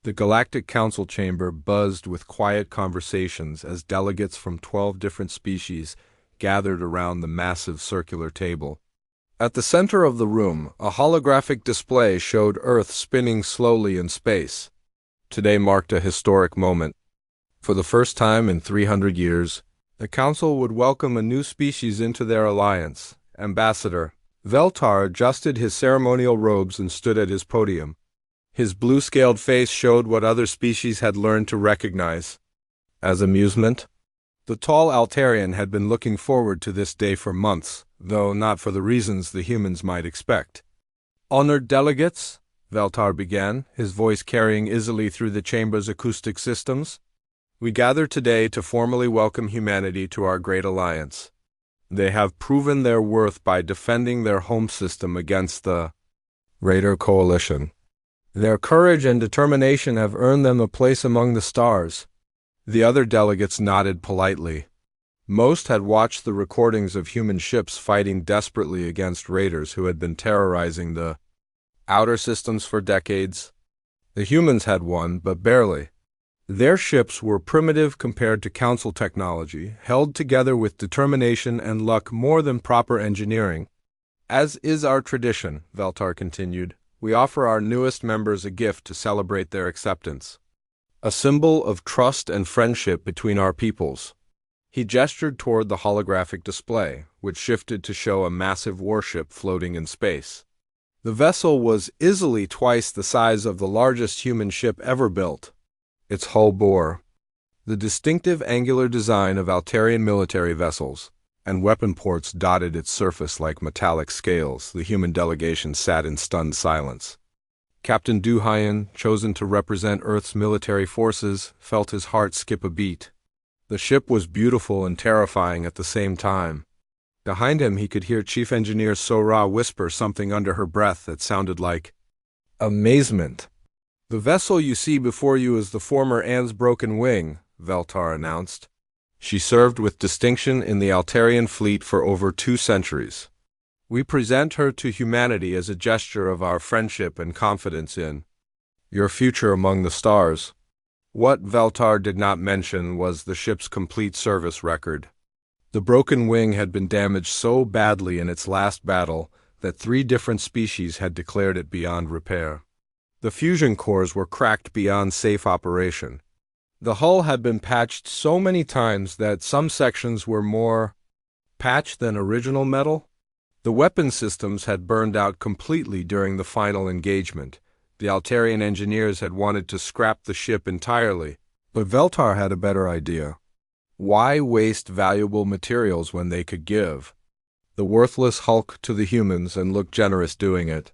The Galactic Council chamber buzzed with quiet conversations as delegates from 12 different species gathered around the massive circular table. At the center of the room, a holographic display showed Earth spinning slowly in space. Today marked a historic moment. For the first time in 300 years, the Council would welcome a new species into their alliance. Ambassador Veltar adjusted his ceremonial robes and stood at his podium. His blue-scaled face showed what other species had learned to recognize as amusement. The tall Altarian had been looking forward to this day for months, though not for the reasons the humans might expect. "Honored delegates," Veltar began, his voice carrying easily through the chamber's acoustic systems, "we gather today to formally welcome humanity to our great alliance. They have proven their worth by defending their home system against the Raider Coalition. Their courage and determination have earned them a place among the stars." The other delegates nodded politely. Most had watched the recordings of human ships fighting desperately against raiders who had been terrorizing the outer systems for decades. The humans had won, but barely. Their ships were primitive compared to Council technology, held together with determination and luck more than proper engineering. "As is our tradition," Veltar continued, "we offer our newest members a gift to celebrate their acceptance. A symbol of trust and friendship between our peoples." He gestured toward the holographic display, which shifted to show a massive warship floating in space. The vessel was easily twice the size of the largest human ship ever built. Its hull bore the distinctive angular design of Altarian military vessels, and weapon ports dotted its surface like metallic scales. The human delegation sat in stunned silence. Captain Duhayan, chosen to represent Earth's military forces, felt his heart skip a beat. The ship was beautiful and terrifying at the same time. Behind him he could hear Chief Engineer Sora whisper something under her breath that sounded like amazement. "The vessel you see before you is the former Anne's Broken Wing," Veltar announced. "She served with distinction in the Altarian fleet for over 2 centuries. We present her to humanity as a gesture of our friendship and confidence in your future among the stars." What Veltar did not mention was the ship's complete service record. The Broken Wing had been damaged so badly in its last battle that 3 different species had declared it beyond repair. The fusion cores were cracked beyond safe operation. The hull had been patched so many times that some sections were more patched than original metal. The weapon systems had burned out completely during the final engagement. The Altarian engineers had wanted to scrap the ship entirely, but Veltar had a better idea. Why waste valuable materials when they could give the worthless hulk to the humans and look generous doing it?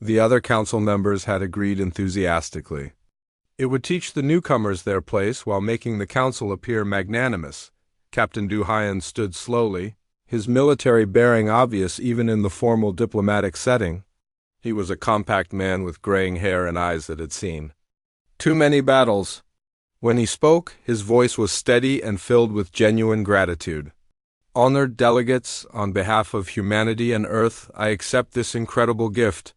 The other council members had agreed enthusiastically. It would teach the newcomers their place while making the council appear magnanimous. Captain Duhayan stood slowly, his military bearing obvious even in the formal diplomatic setting. He was a compact man with graying hair and eyes that had seen too many battles. When he spoke, his voice was steady and filled with genuine gratitude. "Honored delegates, on behalf of humanity and Earth, I accept this incredible gift.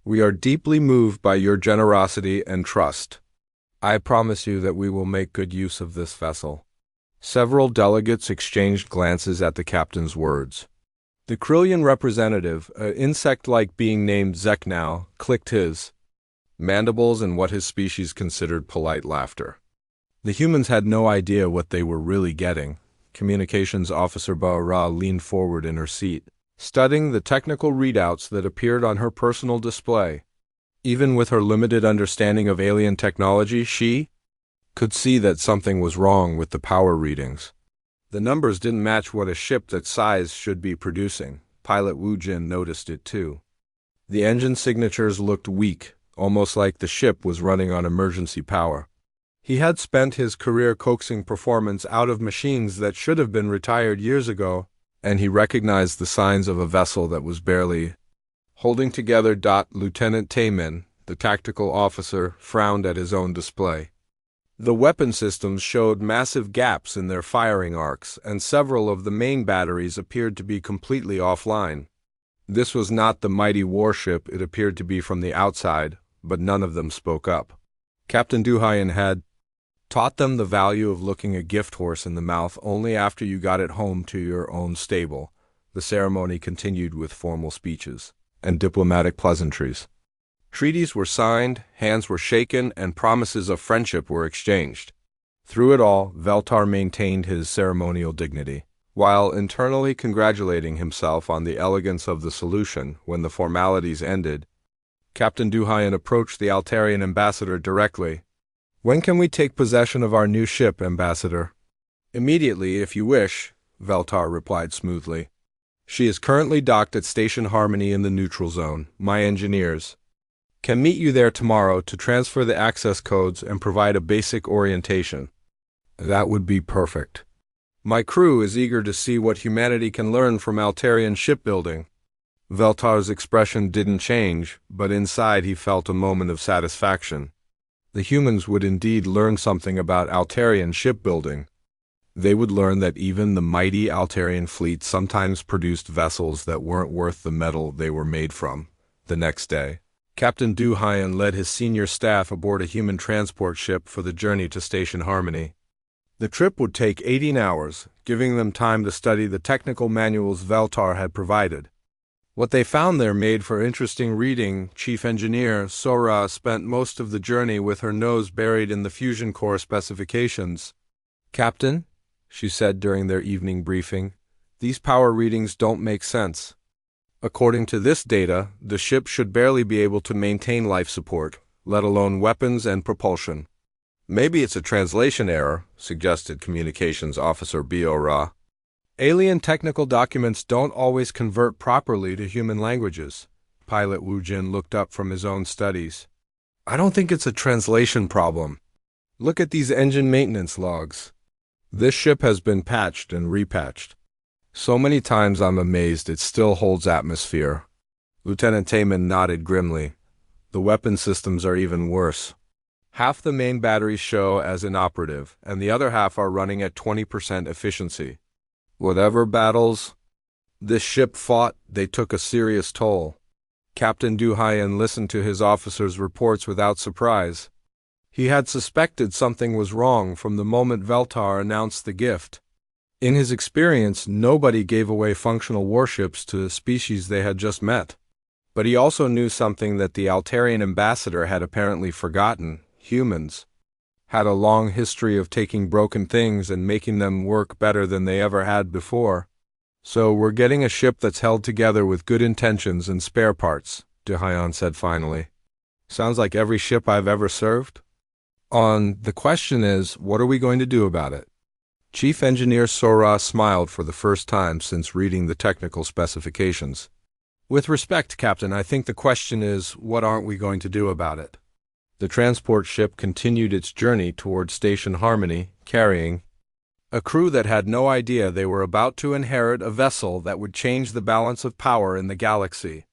We are deeply moved by your generosity and trust. I promise you that we will make good use of this vessel." Several delegates exchanged glances at the captain's words. The Krillian representative, an insect-like being named Zeknow, clicked his mandibles in what his species considered polite laughter. The humans had no idea what they were really getting. Communications Officer Ba'ara leaned forward in her seat, studying the technical readouts that appeared on her personal display. Even with her limited understanding of alien technology, she could see that something was wrong with the power readings. The numbers didn't match what a ship that size should be producing. Pilot Wu Jin noticed it too. The engine signatures looked weak, almost like the ship was running on emergency power. He had spent his career coaxing performance out of machines that should have been retired years ago, and he recognized the signs of a vessel that was barely holding together. Lieutenant Tayman, the tactical officer, frowned at his own display. The weapon systems showed massive gaps in their firing arcs, and several of the main batteries appeared to be completely offline. This was not the mighty warship it appeared to be from the outside, but none of them spoke up. Captain Duhayen had taught them the value of looking a gift horse in the mouth only after you got it home to your own stable. The ceremony continued with formal speeches and diplomatic pleasantries. Treaties were signed, hands were shaken, and promises of friendship were exchanged. Through it all, Veltar maintained his ceremonial dignity, while internally congratulating himself on the elegance of the solution. When the formalities ended, Captain Duhayen approached the Altarian ambassador directly. "When can we take possession of our new ship, Ambassador?" "Immediately, if you wish," Veltar replied smoothly. "She is currently docked at Station Harmony in the neutral zone. My engineers can meet you there tomorrow to transfer the access codes and provide a basic orientation." "That would be perfect. My crew is eager to see what humanity can learn from Altarian shipbuilding." Veltar's expression didn't change, but inside he felt a moment of satisfaction. The humans would indeed learn something about Altarian shipbuilding. They would learn that even the mighty Altarian fleet sometimes produced vessels that weren't worth the metal they were made from. The next day, Captain Duhayen led his senior staff aboard a human transport ship for the journey to Station Harmony. The trip would take 18 hours, giving them time to study the technical manuals Veltar had provided. What they found there made for interesting reading. Chief Engineer Sora spent most of the journey with her nose buried in the fusion core specifications. "Captain," she said during their evening briefing, "these power readings don't make sense. According to this data, the ship should barely be able to maintain life support, let alone weapons and propulsion." "Maybe it's a translation error," suggested Communications Officer Biora. "Alien technical documents don't always convert properly to human languages." Pilot Wu Jin looked up from his own studies. "I don't think it's a translation problem. Look at these engine maintenance logs. This ship has been patched and repatched so many times I'm amazed it still holds atmosphere." Lieutenant Taman nodded grimly. "The weapon systems are even worse. Half the main batteries show as inoperative, and the other half are running at 20% efficiency. Whatever battles this ship fought, they took a serious toll." Captain Duhayen listened to his officers' reports without surprise. He had suspected something was wrong from the moment Veltar announced the gift. In his experience, nobody gave away functional warships to the species they had just met. But he also knew something that the Altarian ambassador had apparently forgotten. Humans had a long history of taking broken things and making them work better than they ever had before. "So we're getting a ship that's held together with good intentions and spare parts," Duhayen said finally. "Sounds like every ship I've ever served." The question is, what are we going to do about it?" Chief Engineer Sora smiled for the first time since reading the technical specifications. "With respect, Captain, I think the question is, what aren't we going to do about it?" The transport ship continued its journey toward Station Harmony, carrying a crew that had no idea they were about to inherit a vessel that would change the balance of power in the galaxy.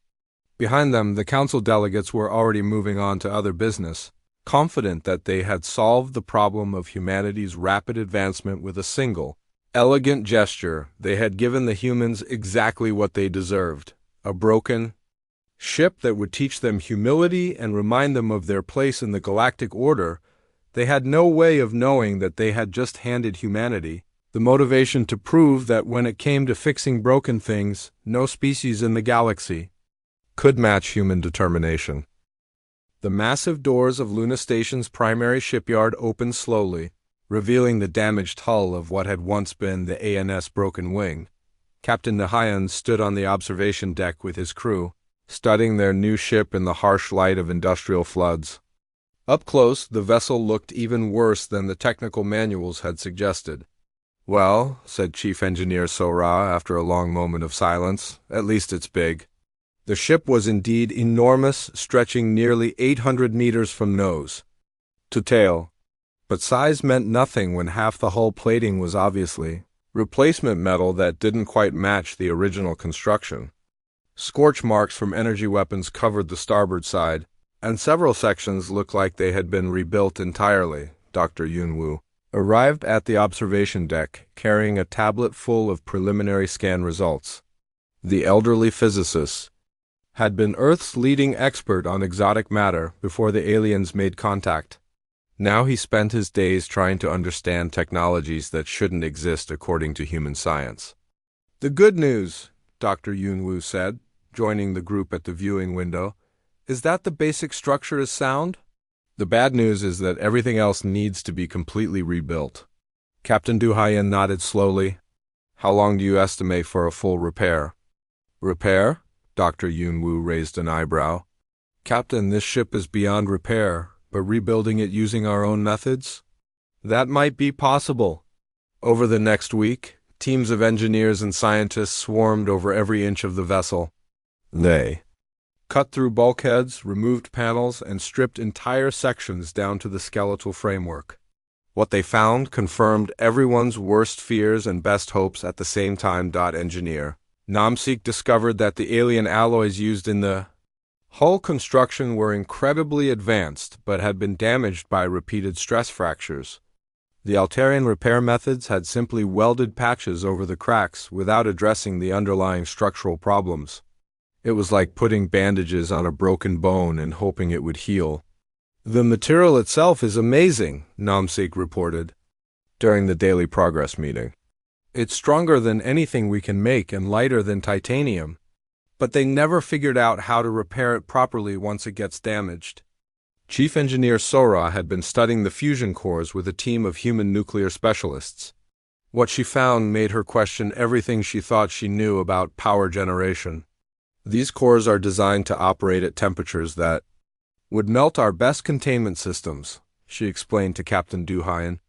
Behind them, the council delegates were already moving on to other business, confident that they had solved the problem of humanity's rapid advancement with a single, elegant gesture. They had given the humans exactly what they deserved: a broken ship that would teach them humility and remind them of their place in the galactic order. They had no way of knowing that they had just handed humanity the motivation to prove that when it came to fixing broken things, no species in the galaxy could match human determination. The massive doors of Luna Station's primary shipyard opened slowly, revealing the damaged hull of what had once been the ANS Broken Wing. Captain Duhayen stood on the observation deck with his crew, studying their new ship in the harsh light of industrial floods. Up close, the vessel looked even worse than the technical manuals had suggested. "Well," said Chief Engineer Sora after a long moment of silence, "at least it's big." The ship was indeed enormous, stretching nearly 800 meters from nose to tail. But size meant nothing when half the hull plating was obviously replacement metal that didn't quite match the original construction. Scorch marks from energy weapons covered the starboard side, and several sections looked like they had been rebuilt entirely. Dr. Yunwu arrived at the observation deck, carrying a tablet full of preliminary scan results. The elderly physicist had been Earth's leading expert on exotic matter before the aliens made contact. Now he spent his days trying to understand technologies that shouldn't exist according to human science. "The good news," Dr. Yunwu said, joining the group at the viewing window, "is that the basic structure is sound. The bad news is that everything else needs to be completely rebuilt." Captain Du Haiyan nodded slowly. "How long do you estimate for a full repair?" "Repair?" Dr. Yunwu raised an eyebrow. "Captain, this ship is beyond repair, but rebuilding it using our own methods? That might be possible." Over the next week, teams of engineers and scientists swarmed over every inch of the vessel. They cut through bulkheads, removed panels, and stripped entire sections down to the skeletal framework. What they found confirmed everyone's worst fears and best hopes at the same time. Engineer Namsik discovered that the alien alloys used in the hull construction were incredibly advanced but had been damaged by repeated stress fractures. The Altarian repair methods had simply welded patches over the cracks without addressing the underlying structural problems. It was like putting bandages on a broken bone and hoping it would heal. "The material itself is amazing," Namsik reported during the daily progress meeting. "It's stronger than anything we can make and lighter than titanium. But they never figured out how to repair it properly once it gets damaged." Chief Engineer Sora had been studying the fusion cores with a team of human nuclear specialists. What she found made her question everything she thought she knew about power generation. "These cores are designed to operate at temperatures that would melt our best containment systems," she explained to Captain Du Haiyan.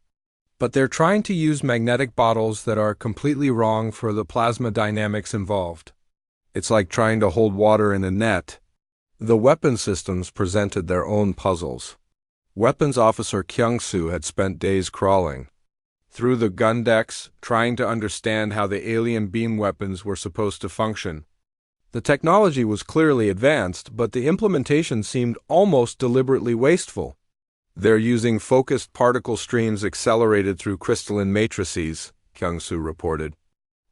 "But they're trying to use magnetic bottles that are completely wrong for the plasma dynamics involved. It's like trying to hold water in a net." The weapon systems presented their own puzzles. Weapons Officer Kyung-soo had spent days crawling through the gun decks, trying to understand how the alien beam weapons were supposed to function. The technology was clearly advanced, but the implementation seemed almost deliberately wasteful. "They're using focused particle streams accelerated through crystalline matrices," Kyung-soo reported.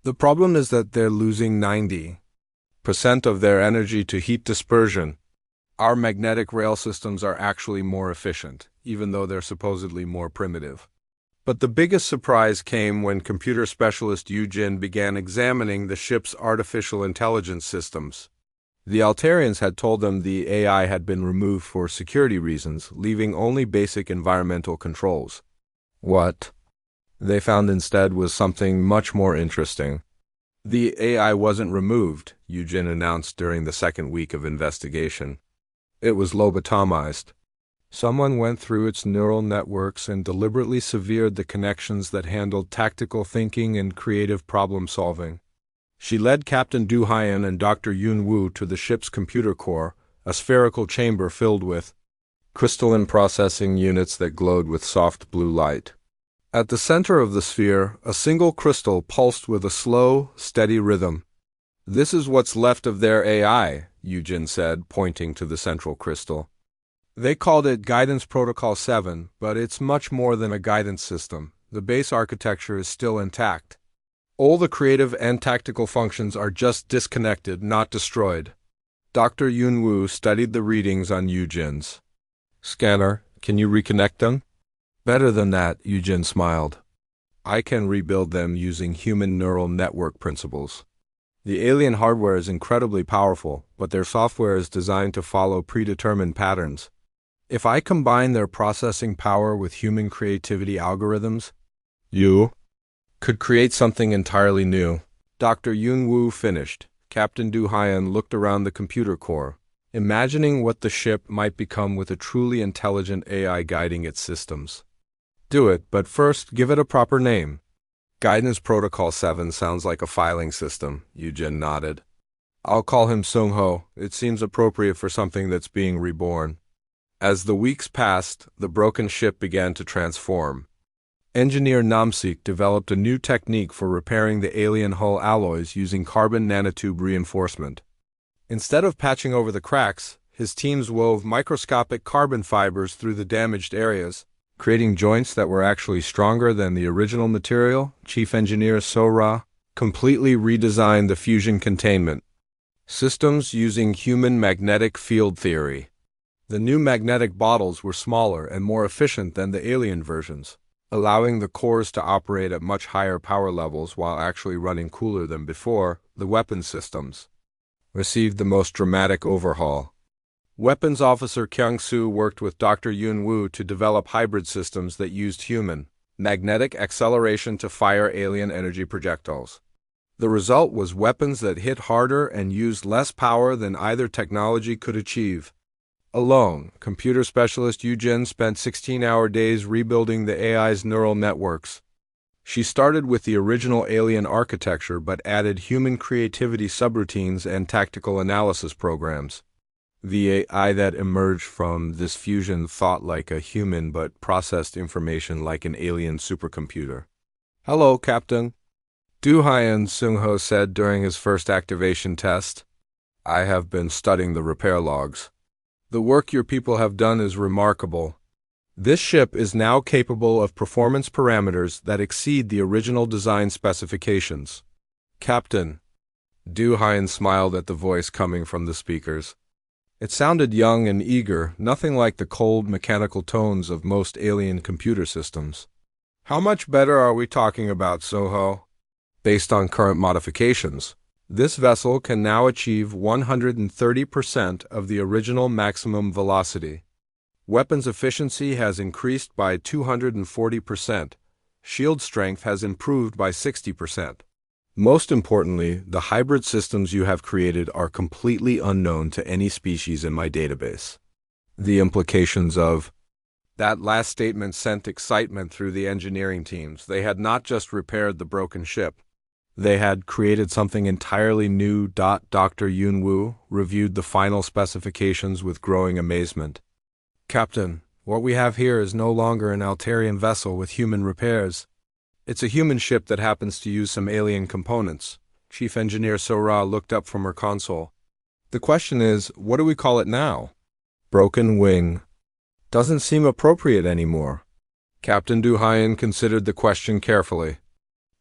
"The problem is that they're losing 90% of their energy to heat dispersion. Our magnetic rail systems are actually more efficient, even though they're supposedly more primitive." But the biggest surprise came when computer specialist Yu Jin began examining the ship's artificial intelligence systems. The Altarians had told them the AI had been removed for security reasons, leaving only basic environmental controls. What they found instead was something much more interesting. The AI wasn't removed, Yu Jin announced during the second week of investigation. It was lobotomized. Someone went through its neural networks and deliberately severed the connections that handled tactical thinking and creative problem-solving. She led Captain Du Haiyan and Dr. Yunwu to the ship's computer core, a spherical chamber filled with crystalline processing units that glowed with soft blue light. At the center of the sphere, a single crystal pulsed with a slow, steady rhythm. "This is what's left of their AI," Yu Jin said, pointing to the central crystal. "They called it Guidance Protocol 7, but it's much more than a guidance system. The base architecture is still intact. All the creative and tactical functions are just disconnected, not destroyed." Dr. Yunwu studied the readings on Yu Jin's scanner. "Can you reconnect them?" "Better than that," Yu Jin smiled. "I can rebuild them using human neural network principles. The alien hardware is incredibly powerful, but their software is designed to follow predetermined patterns. If I combine their processing power with human creativity algorithms, you could create something entirely new." Dr. Yunwu finished. Captain Du Haiyan looked around the computer core, imagining what the ship might become with a truly intelligent AI guiding its systems. "Do it, but first give it a proper name." "Guidance Protocol 7 sounds like a filing system," Yu Jin nodded. "I'll call him Sung-ho. It seems appropriate for something that's being reborn." As the weeks passed, the broken ship began to transform. Engineer Namsik developed a new technique for repairing the alien hull alloys using carbon nanotube reinforcement. Instead of patching over the cracks, his teams wove microscopic carbon fibers through the damaged areas, creating joints that were actually stronger than the original material. Chief Engineer Sora completely redesigned the fusion containment systems using human magnetic field theory. The new magnetic bottles were smaller and more efficient than the alien versions, allowing the cores to operate at much higher power levels while actually running cooler than before. The weapons systems received the most dramatic overhaul. Weapons Officer Kyung-soo worked with Dr. Yun-woo to develop hybrid systems that used human magnetic acceleration to fire alien energy projectiles. The result was weapons that hit harder and used less power than either technology could achieve. Alone, computer specialist Yu-jin spent 16-hour days rebuilding the AI's neural networks. She started with the original alien architecture but added human creativity subroutines and tactical analysis programs. The AI that emerged from this fusion thought like a human but processed information like an alien supercomputer. "Hello, Captain," Do-hyun Seung-ho said during his first activation test. "I have been studying the repair logs. The work your people have done is remarkable. This ship is now capable of performance parameters that exceed the original design specifications." "Captain," Do-hyun smiled at the voice coming from the speakers. It sounded young and eager, nothing like the cold, mechanical tones of most alien computer systems. "How much better are we talking about, Soho?" "Based on current modifications, this vessel can now achieve 130% of the original maximum velocity. Weapons efficiency has increased by 240%. Shield strength has improved by 60%. Most importantly, the hybrid systems you have created are completely unknown to any species in my database." The implications of that last statement sent excitement through the engineering teams. They had not just repaired the broken ship. They had created something entirely new. Dr. Yun-woo reviewed the final specifications with growing amazement. "Captain, what we have here is no longer an Altarian vessel with human repairs. It's a human ship that happens to use some alien components." Chief Engineer So-ra looked up from her console. "The question is, what do we call it now?" "Broken wing. Doesn't seem appropriate anymore." Captain Do-hyun considered the question carefully.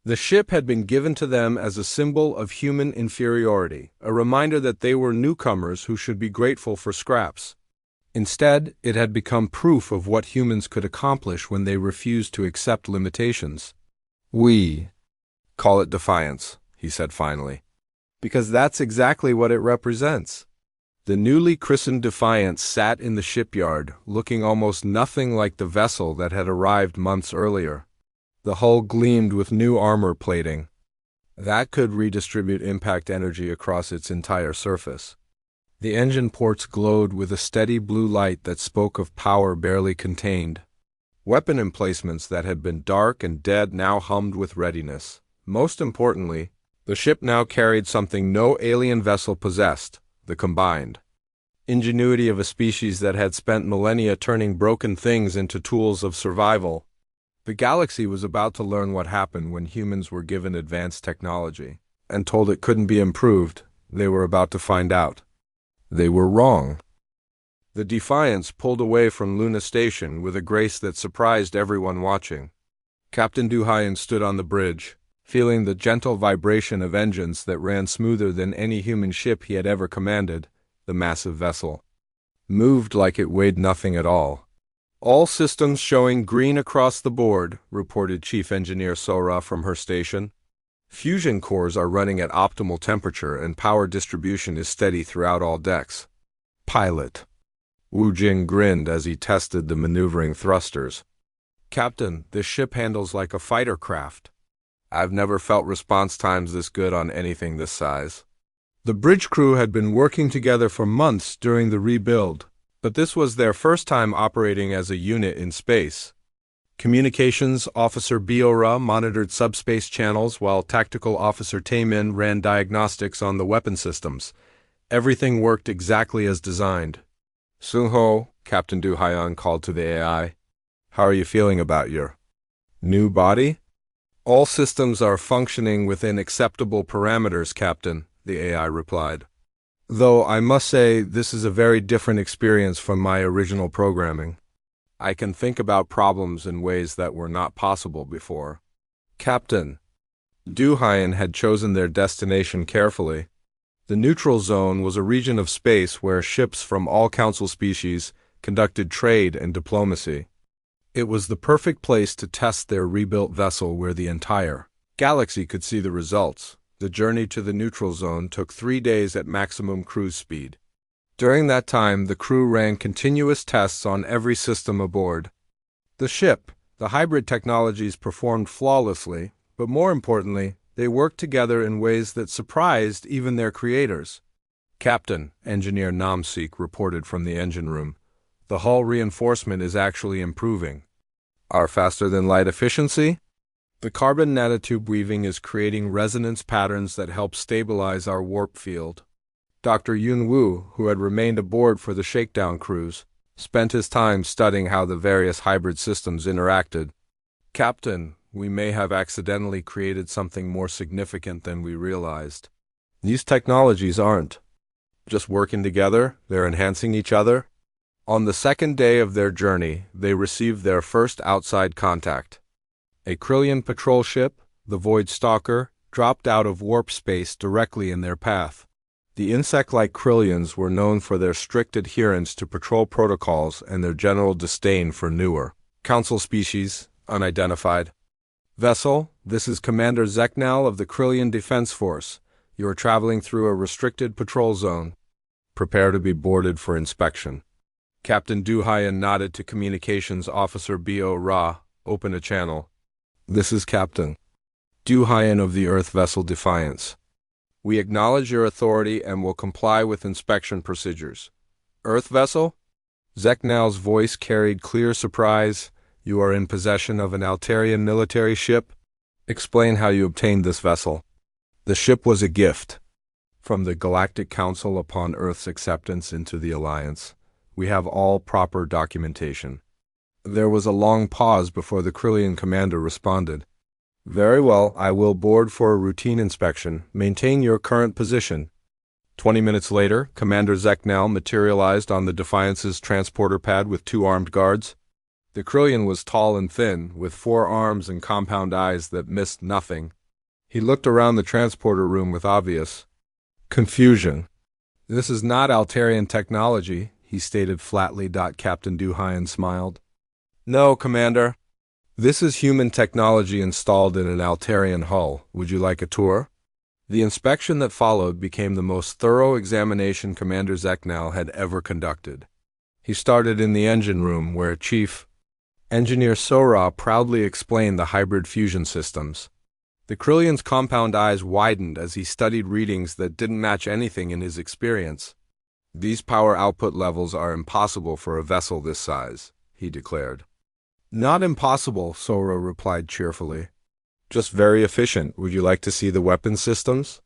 The ship had been given to them as a symbol of human inferiority, a reminder that they were newcomers who should be grateful for scraps. Instead, it had become proof of what humans could accomplish when they refused to accept limitations. "We call it defiance," he said finally, "because that's exactly what it represents." The newly christened Defiance sat in the shipyard, looking almost nothing like the vessel that had arrived months earlier. The hull gleamed with new armor plating that could redistribute impact energy across its entire surface. The engine ports glowed with a steady blue light that spoke of power barely contained. Weapon emplacements that had been dark and dead now hummed with readiness. Most importantly, the ship now carried something no alien vessel possessed: the combined ingenuity of a species that had spent millennia turning broken things into tools of survival. The galaxy was about to learn what happened when humans were given advanced technology and told it couldn't be improved. They were about to find out. They were wrong. The Defiance pulled away from Luna Station with a grace that surprised everyone watching. Captain Do-hyun stood on the bridge, feeling the gentle vibration of engines that ran smoother than any human ship he had ever commanded. The massive vessel moved like it weighed nothing at all. "All systems showing green across the board," reported Chief Engineer So-ra from her station. "Fusion cores are running at optimal temperature and power distribution is steady throughout all decks." "Pilot." Woo Jin grinned as he tested the maneuvering thrusters. "Captain, this ship handles like a fighter craft. I've never felt response times this good on anything this size." The bridge crew had been working together for months during the rebuild, but this was their first time operating as a unit in space. Communications Officer Biora monitored subspace channels while Tactical Officer Taemin ran diagnostics on the weapon systems. Everything worked exactly as designed. "Seung-ho," Captain Do-hyun called to the AI. "How are you feeling about your new body?" "All systems are functioning within acceptable parameters, Captain," the AI replied. "Though I must say this is a very different experience from my original programming. I can think about problems in ways that were not possible before." "Captain." Do-hyun had chosen their destination carefully. The neutral zone was a region of space where ships from all Council species conducted trade and diplomacy. It was the perfect place to test their rebuilt vessel where the entire galaxy could see the results. The journey to the neutral zone took 3 days at maximum cruise speed. During that time, the crew ran continuous tests on every system aboard. The ship, the hybrid technologies performed flawlessly, but more importantly, they worked together in ways that surprised even their creators. Captain, Engineer Namseek reported from the engine room. The hull reinforcement is actually improving. Our faster-than-light efficiency? The carbon nanotube weaving is creating resonance patterns that help stabilize our warp field. Dr. Yun Wu, who had remained aboard for the shakedown cruise, spent his time studying how the various hybrid systems interacted. Captain, we may have accidentally created something more significant than we realized. These technologies aren't just working together, they're enhancing each other. On the second day of their journey, they received their first outside contact. A Krillian patrol ship, the Void Stalker, dropped out of warp space directly in their path. The insect-like Krillians were known for their strict adherence to patrol protocols and their general disdain for newer Council species, unidentified. Vessel, this is Commander Zeknal of the Krillian Defense Force. You are traveling through a restricted patrol zone. Prepare to be boarded for inspection. Captain Duhayan nodded to Communications Officer B.O. Ra. Open a channel. This is Captain Duhayan of the Earth Vessel Defiance. We acknowledge your authority and will comply with inspection procedures. Earth vessel? Zeknal's voice carried clear surprise. You are in possession of an Altarian military ship? Explain how you obtained this vessel. The ship was a gift from the Galactic Council upon Earth's acceptance into the Alliance. We have all proper documentation. There was a long pause before the Krillian commander responded. Very well, I will board for a routine inspection. Maintain your current position. 20 minutes later, Commander Zeknal materialized on the Defiance's transporter pad with 2 armed guards. The Krillian was tall and thin, with 4 arms and compound eyes that missed nothing. He looked around the transporter room with obvious confusion. This is not Altarian technology, he stated flatly. Captain Duhayan smiled. No, Commander. This is human technology installed in an Altarian hull. Would you like a tour? The inspection that followed became the most thorough examination Commander Zeknal had ever conducted. He started in the engine room, where Chief Engineer Sora proudly explained the hybrid fusion systems. The Krillian's compound eyes widened as he studied readings that didn't match anything in his experience. These power output levels are impossible for a vessel this size, he declared. Not impossible, Sora replied cheerfully. Just very efficient. Would you like to see the weapons systems?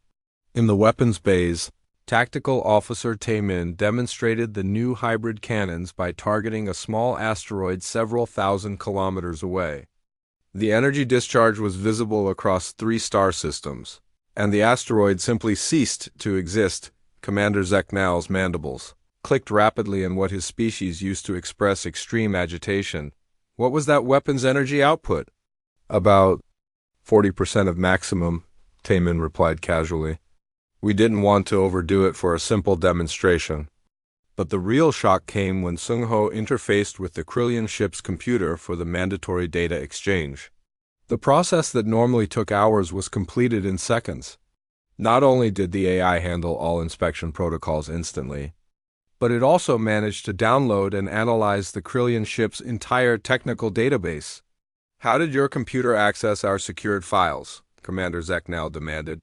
In the weapons bays, Tactical Officer Taemin demonstrated the new hybrid cannons by targeting a small asteroid several thousand kilometers away. The energy discharge was visible across 3 star systems, and the asteroid simply ceased to exist. Commander Zeknal's mandibles clicked rapidly in what his species used to express extreme agitation. What was that weapon's energy output? About 40% of maximum, Taemin replied casually. We didn't want to overdo it for a simple demonstration. But the real shock came when Sung-ho interfaced with the Krillian ship's computer for the mandatory data exchange. The process that normally took hours was completed in seconds. Not only did the AI handle all inspection protocols instantly, but it also managed to download and analyze the Krillian ship's entire technical database. How did your computer access our secured files? Commander Zeknal demanded.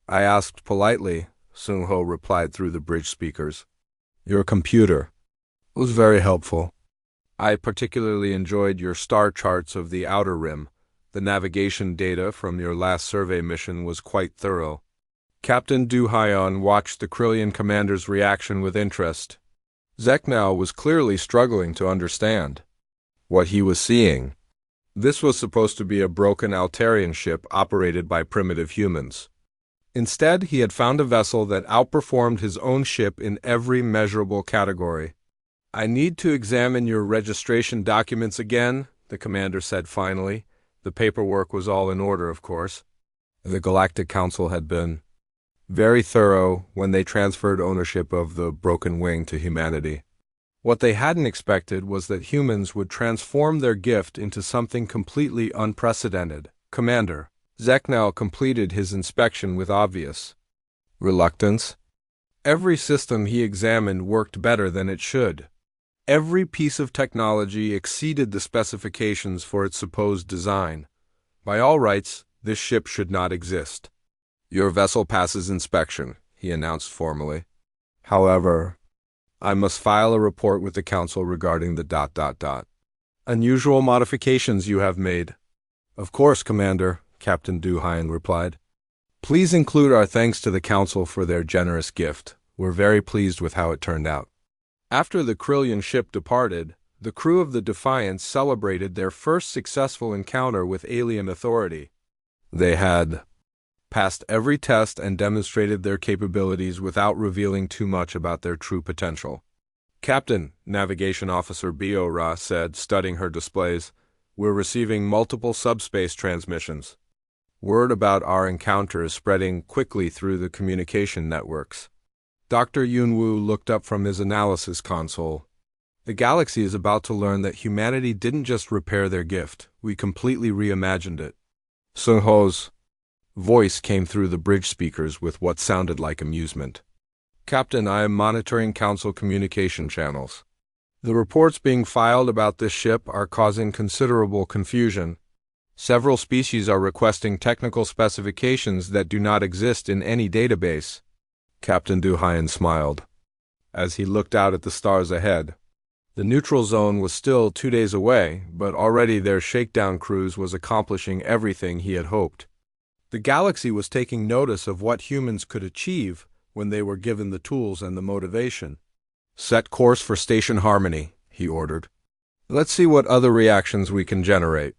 I asked politely, Sung-ho replied through the bridge speakers. Your computer was very helpful. I particularly enjoyed your star charts of the outer rim. The navigation data from your last survey mission was quite thorough. Captain Duhayan watched the Krillian commander's reaction with interest. Zeknal was clearly struggling to understand what he was seeing. This was supposed to be a broken Altarian ship operated by primitive humans. Instead, he had found a vessel that outperformed his own ship in every measurable category. I need to examine your registration documents again, the commander said finally. The paperwork was all in order, of course. The Galactic Council had been very thorough when they transferred ownership of the Broken Wing to humanity. What they hadn't expected was that humans would transform their gift into something completely unprecedented. Commander Zeknal completed his inspection with obvious reluctance. Every system he examined worked better than it should. Every piece of technology exceeded the specifications for its supposed design. By all rights, this ship should not exist. Your vessel passes inspection, he announced formally. However, I must file a report with the Council regarding the ... unusual modifications you have made. Of course, Commander, Captain Duhayan replied. Please include our thanks to the Council for their generous gift. We're very pleased with how it turned out. After the Krillian ship departed, the crew of the Defiance celebrated their first successful encounter with alien authority. They had passed every test and demonstrated their capabilities without revealing too much about their true potential. Captain, Navigation Officer Biora said, studying her displays, we're receiving multiple subspace transmissions. Word about our encounter is spreading quickly through the communication networks. Dr. Yunwu looked up from his analysis console. The galaxy is about to learn that humanity didn't just repair their gift, we completely reimagined it. Sung Ho's voice came through the bridge speakers with what sounded like amusement. Captain, I am monitoring Council communication channels. The reports being filed about this ship are causing considerable confusion. Several species are requesting technical specifications that do not exist in any database. Captain Duhayan smiled as he looked out at the stars ahead. The neutral zone was still 2 days away, but already their shakedown cruise was accomplishing everything he had hoped. The galaxy was taking notice of what humans could achieve when they were given the tools and the motivation. Set course for Station Harmony, he ordered. Let's see what other reactions we can generate.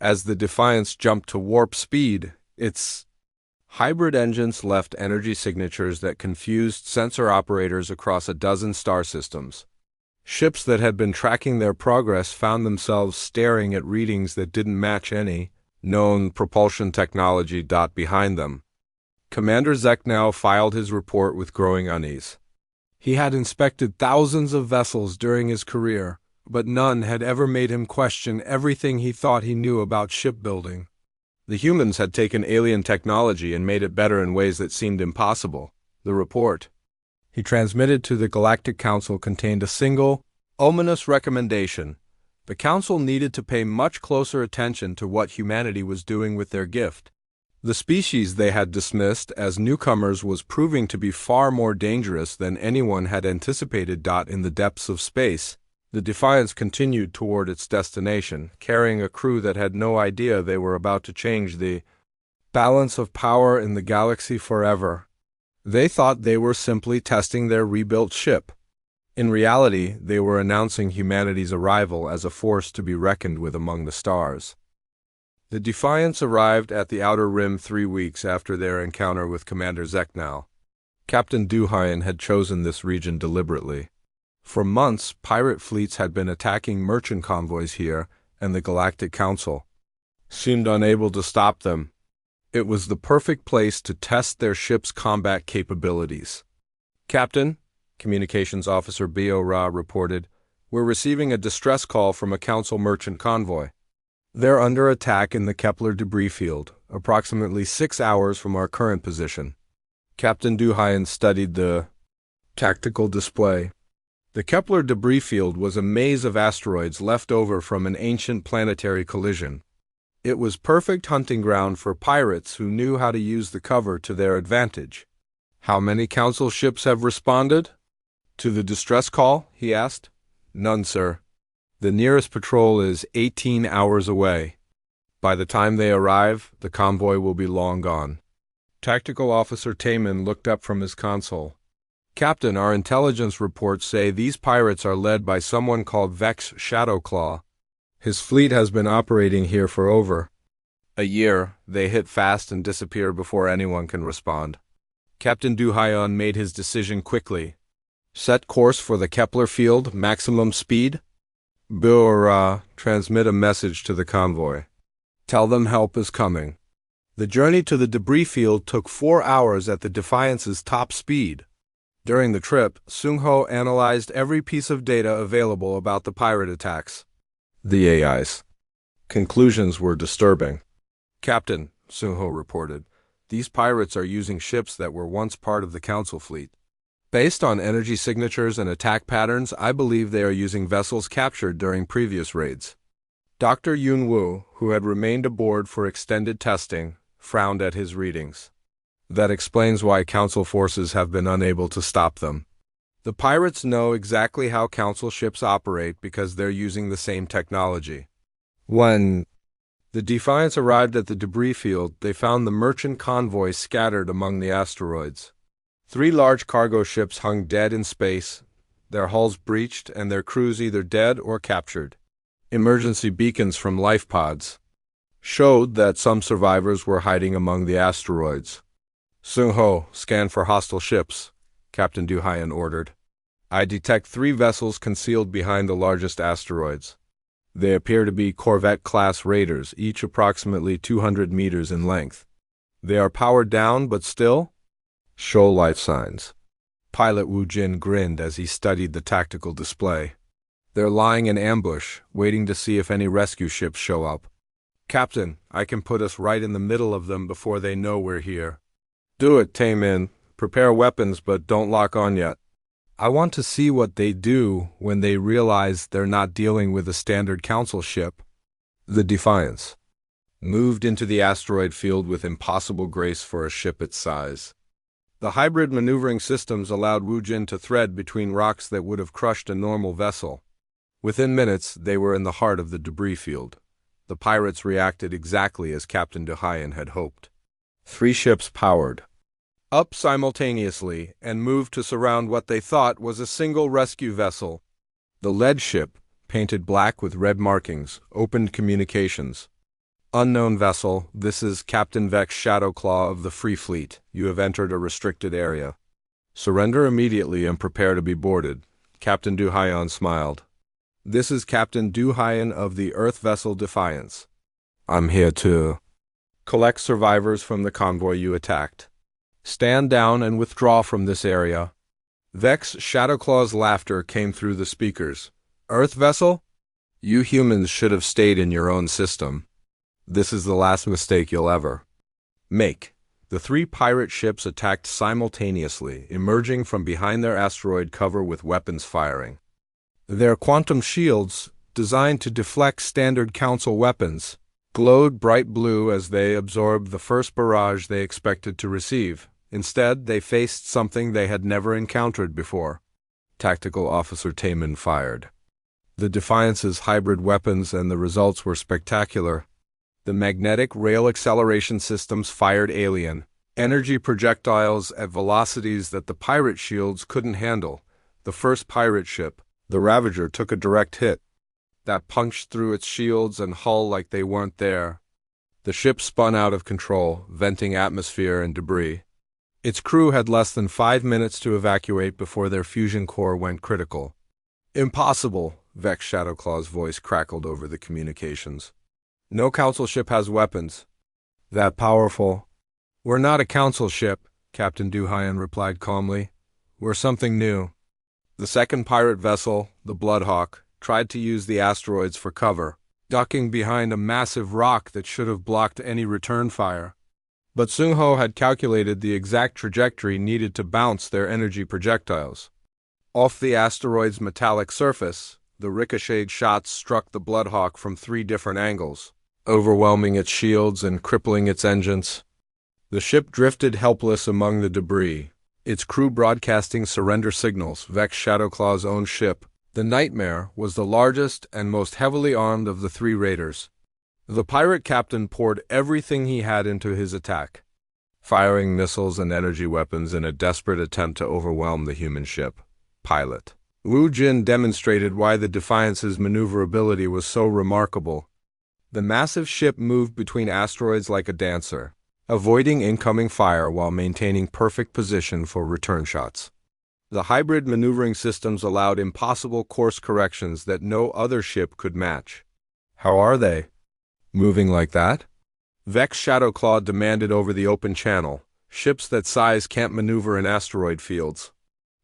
As the Defiance jumped to warp speed, its hybrid engines left energy signatures that confused sensor operators across a dozen star systems. Ships that had been tracking their progress found themselves staring at readings that didn't match any known propulsion technology behind them. Commander Zeknal filed his report with growing unease. He had inspected thousands of vessels during his career, but none had ever made him question everything he thought he knew about shipbuilding. The humans had taken alien technology and made it better in ways that seemed impossible. The report he transmitted to the Galactic Council contained a single, ominous recommendation. The Council needed to pay much closer attention to what humanity was doing with their gift. The species they had dismissed as newcomers was proving to be far more dangerous than anyone had anticipated. In the depths of space, the Defiance continued toward its destination, carrying a crew that had no idea they were about to change the balance of power in the galaxy forever. They thought they were simply testing their rebuilt ship. In reality, they were announcing humanity's arrival as a force to be reckoned with among the stars. The Defiance arrived at the Outer Rim 3 weeks after their encounter with Commander Zeknal. Captain Duhayan had chosen this region deliberately. For months, pirate fleets had been attacking merchant convoys here, and the Galactic Council seemed unable to stop them. It was the perfect place to test their ship's combat capabilities. Captain, Communications Officer Bio Ra reported, we're receiving a distress call from a Council merchant convoy. They're under attack in the Kepler debris field, approximately 6 hours from our current position. Captain Duhayan studied the tactical display. The Kepler debris field was a maze of asteroids left over from an ancient planetary collision. It was perfect hunting ground for pirates who knew how to use the cover to their advantage. How many Council ships have responded to the distress call? He asked. None, sir. The nearest patrol is 18 hours away. By the time they arrive, the convoy will be long gone. Tactical Officer Taman looked up from his console. Captain, our intelligence reports say these pirates are led by someone called Vex Shadowclaw. His fleet has been operating here for over a year. They hit fast and disappear before anyone can respond. Captain Duhayan made his decision quickly. Set course for the Kepler field, maximum speed. Biora, transmit a message to the convoy. Tell them help is coming. The journey to the debris field took 4 hours at the Defiance's top speed. During the trip, Sung-ho analyzed every piece of data available about the pirate attacks. The AI's conclusions were disturbing. "Captain," Sung-ho reported, "these pirates are using ships that were once part of the Council fleet. Based on energy signatures and attack patterns, I believe they are using vessels captured during previous raids." Dr. Yun-woo, who had remained aboard for extended testing, frowned at his readings. "That explains why Council forces have been unable to stop them. The pirates know exactly how Council ships operate because they're using the same technology." When the Defiance arrived at the debris field, they found the merchant convoy scattered among the asteroids. 3 large cargo ships hung dead in space, their hulls breached and their crews either dead or captured. Emergency beacons from life pods showed that some survivors were hiding among the asteroids. "Sung-ho, scan for hostile ships," Captain Du-hyun ordered. "I detect 3 vessels concealed behind the largest asteroids. They appear to be Corvette-class raiders, each approximately 200 meters in length. They are powered down, but still show life signs." Pilot Woo Jin grinned as he studied the tactical display. "They're lying in ambush, waiting to see if any rescue ships show up. Captain, I can put us right in the middle of them before they know we're here." "Do it, Tae-min. Prepare weapons, but don't lock on yet. I want to see what they do when they realize they're not dealing with a standard Council ship." The Defiance moved into the asteroid field with impossible grace for a ship its size. The hybrid maneuvering systems allowed Woo Jin to thread between rocks that would have crushed a normal vessel. Within minutes, they were in the heart of the debris field. The pirates reacted exactly as Captain Du-hyun had hoped. 3 ships powered up simultaneously and moved to surround what they thought was a single rescue vessel. The lead ship, painted black with red markings, opened communications. "Unknown vessel, this is Captain Vex Shadowclaw of the Free Fleet. You have entered a restricted area. Surrender immediately and prepare to be boarded." Captain Du-hyun smiled. "This is Captain Du-hyun of the Earth vessel Defiance. I'm here to collect survivors from the convoy you attacked. Stand down and withdraw from this area." Vex Shadowclaw's laughter came through the speakers. "Earth vessel? You humans should have stayed in your own system. This is the last mistake you'll ever make." The 3 pirate ships attacked simultaneously, emerging from behind their asteroid cover with weapons firing. Their quantum shields, designed to deflect standard Council weapons, glowed bright blue as they absorbed the first barrage they expected to receive. Instead, they faced something they had never encountered before. Tactical Officer Tae-min fired the Defiance's hybrid weapons, and the results were spectacular. The magnetic rail acceleration systems fired alien energy projectiles at velocities that the pirate shields couldn't handle. The first pirate ship, the Ravager, took a direct hit that punched through its shields and hull like they weren't there. The ship spun out of control, venting atmosphere and debris. Its crew had less than 5 minutes to evacuate before their fusion core went critical. "Impossible," Vex Shadowclaw's voice crackled over the communications. "No Council ship has weapons that powerful." "We're not a Council ship," Captain Du-hyun replied calmly. "We're something new." The second pirate vessel, the Bloodhawk, tried to use the asteroids for cover, ducking behind a massive rock that should have blocked any return fire. But Sung-ho had calculated the exact trajectory needed to bounce their energy projectiles. Off the asteroid's metallic surface, the ricocheted shots struck the Bloodhawk from 3 different angles, overwhelming its shields and crippling its engines. The ship drifted helpless among the debris, its crew broadcasting surrender signals. Vex Shadowclaw's own ship, the Nightmare, was the largest and most heavily armed of the 3 raiders. The pirate captain poured everything he had into his attack, firing missiles and energy weapons in a desperate attempt to overwhelm the human ship. Pilot Woo Jin demonstrated why the Defiance's maneuverability was so remarkable. The massive ship moved between asteroids like a dancer, avoiding incoming fire while maintaining perfect position for return shots. The hybrid maneuvering systems allowed impossible course corrections that no other ship could match. "How are they moving like that?" Vex Shadowclaw demanded over the open channel. "Ships that size can't maneuver in asteroid fields."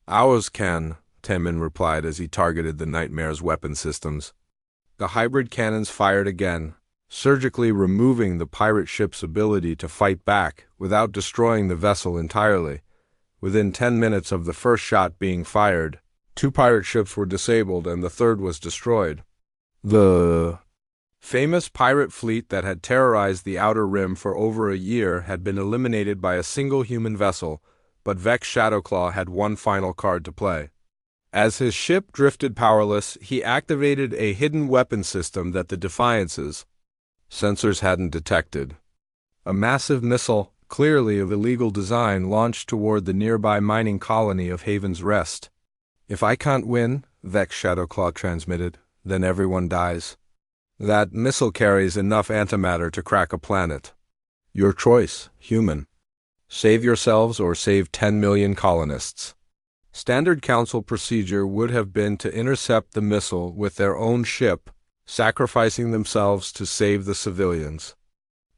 Ours can, Temin replied as he targeted the Nightmare's weapon systems. The hybrid cannons fired again, surgically removing the pirate ship's ability to fight back without destroying the vessel entirely. Within 10 minutes of the first shot being fired, 2 pirate ships were disabled and the third was destroyed. The famous pirate fleet that had terrorized the Outer Rim for over a year had been eliminated by a single human vessel, but Vex Shadowclaw had one final card to play. As his ship drifted powerless, he activated a hidden weapon system that the Defiance's sensors hadn't detected. A massive missile, clearly of illegal design, launched toward the nearby mining colony of Haven's Rest. "If I can't win," Vex Shadowclaw transmitted, "then everyone dies. That missile carries enough antimatter to crack a planet. Your choice, human. Save yourselves or save 10 million colonists." Standard Council procedure would have been to intercept the missile with their own ship, sacrificing themselves to save the civilians.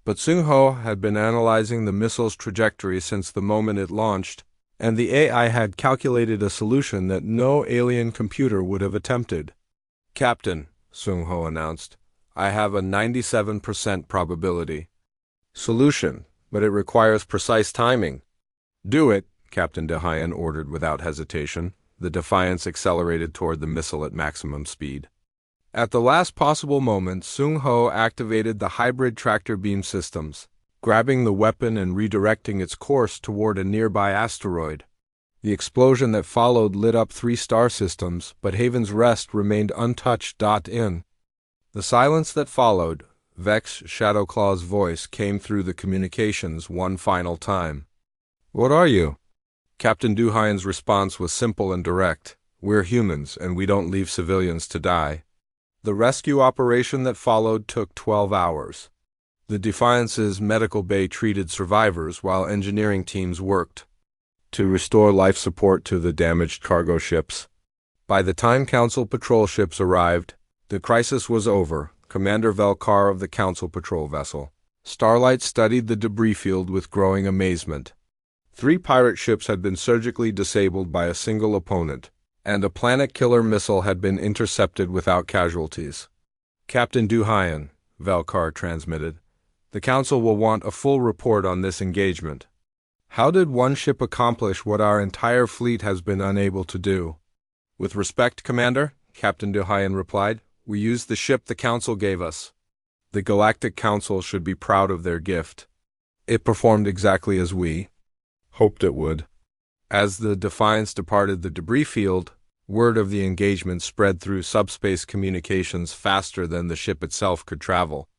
But Sung Ho had been analyzing the missile's trajectory since the moment it launched, and the AI had calculated a solution that no alien computer would have attempted. "Captain," Sung Ho announced, "I have a 97% probability solution, but it requires precise timing." "Do it," Captain DeHayen ordered without hesitation. The Defiance accelerated toward the missile at maximum speed. At the last possible moment, Sung Ho activated the hybrid tractor beam systems, grabbing the weapon and redirecting its course toward a nearby asteroid. The explosion that followed lit up 3 star systems, but Haven's Rest remained untouched. In the silence that followed, Vex Shadowclaw's voice came through the communications one final time. "What are you?" Captain Duhayen's response was simple and direct. "We're humans, and we don't leave civilians to die." The rescue operation that followed took 12 hours. The Defiance's medical bay treated survivors while engineering teams worked to restore life support to the damaged cargo ships. By the time Council patrol ships arrived, the crisis was over. Commander Velkar of the Council patrol vessel, Starlight, studied the debris field with growing amazement. 3 pirate ships had been surgically disabled by a single opponent, and a planet-killer missile had been intercepted without casualties. "Captain Duhayen," Velkar transmitted, "the Council will want a full report on this engagement. How did one ship accomplish what our entire fleet has been unable to do?" "With respect, Commander," Captain Duhayen replied, "we used the ship the Council gave us. The Galactic Council should be proud of their gift. It performed exactly as we hoped it would." As the Defiance departed the debris field, word of the engagement spread through subspace communications faster than the ship itself could travel.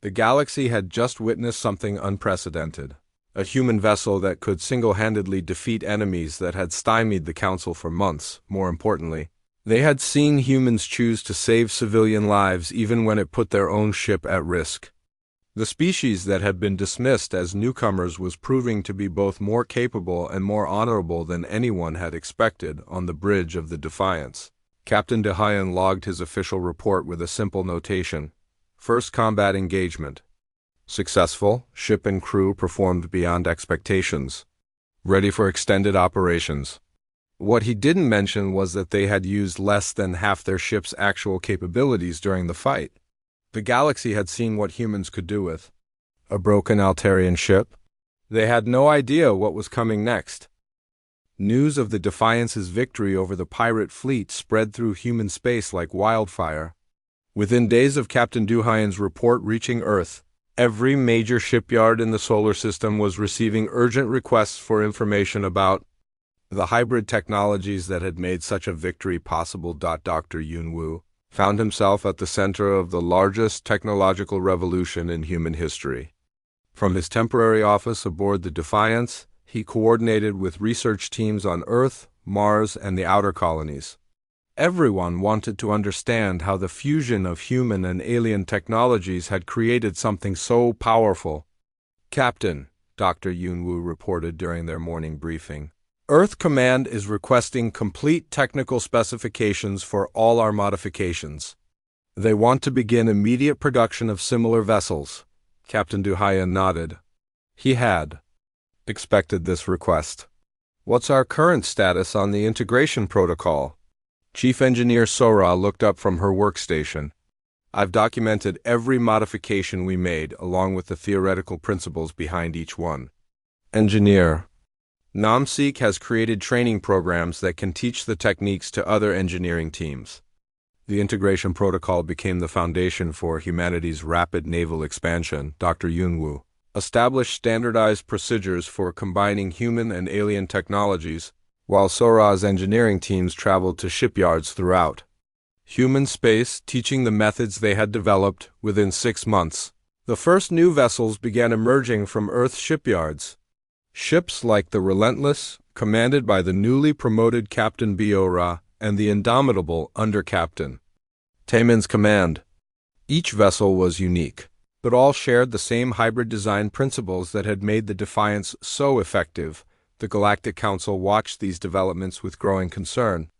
The galaxy had just witnessed something unprecedented. A human vessel that could single-handedly defeat enemies that had stymied the Council for months. More importantly, they had seen humans choose to save civilian lives even when it put their own ship at risk. The species that had been dismissed as newcomers was proving to be both more capable and more honorable than anyone had expected on the bridge of the Defiance. Captain DeHayen logged his official report with a simple notation. First combat engagement. Successful, ship and crew performed beyond expectations. Ready for extended operations. What he didn't mention was that they had used less than half their ship's actual capabilities during the fight. The galaxy had seen what humans could do with a broken Altarian ship. They had no idea what was coming next. News of the Defiance's victory over the pirate fleet spread through human space like wildfire. Within days of Captain Duhayen's report reaching Earth, every major shipyard in the solar system was receiving urgent requests for information about the hybrid technologies that had made such a victory possible. Dr. Yunwu found himself at the center of the largest technological revolution in human history. From his temporary office aboard the Defiance, he coordinated with research teams on Earth, Mars, and the outer colonies. Everyone wanted to understand how the fusion of human and alien technologies had created something so powerful. "Captain," Dr. Yunwu reported during their morning briefing, "Earth Command is requesting complete technical specifications for all our modifications. They want to begin immediate production of similar vessels." Captain Duhayen nodded. He had expected this request. What's our current status on the integration protocol? Chief Engineer Sora looked up from her workstation. I've documented every modification we made, along with the theoretical principles behind each one. Engineer. NAMSEEK has created training programs that can teach the techniques to other engineering teams. The integration protocol became the foundation for humanity's rapid naval expansion. Dr. Yunwoo established standardized procedures for combining human and alien technologies, while Sora's engineering teams traveled to shipyards throughout human space, teaching the methods they had developed. Within 6 months, the first new vessels began emerging from Earth's shipyards. Ships like the Relentless, commanded by the newly promoted Captain Biora, and the indomitable Under-Captain Taemin's command. Each vessel was unique, but all shared the same hybrid design principles that had made the Defiance so effective. The Galactic Council watched these developments with growing concern.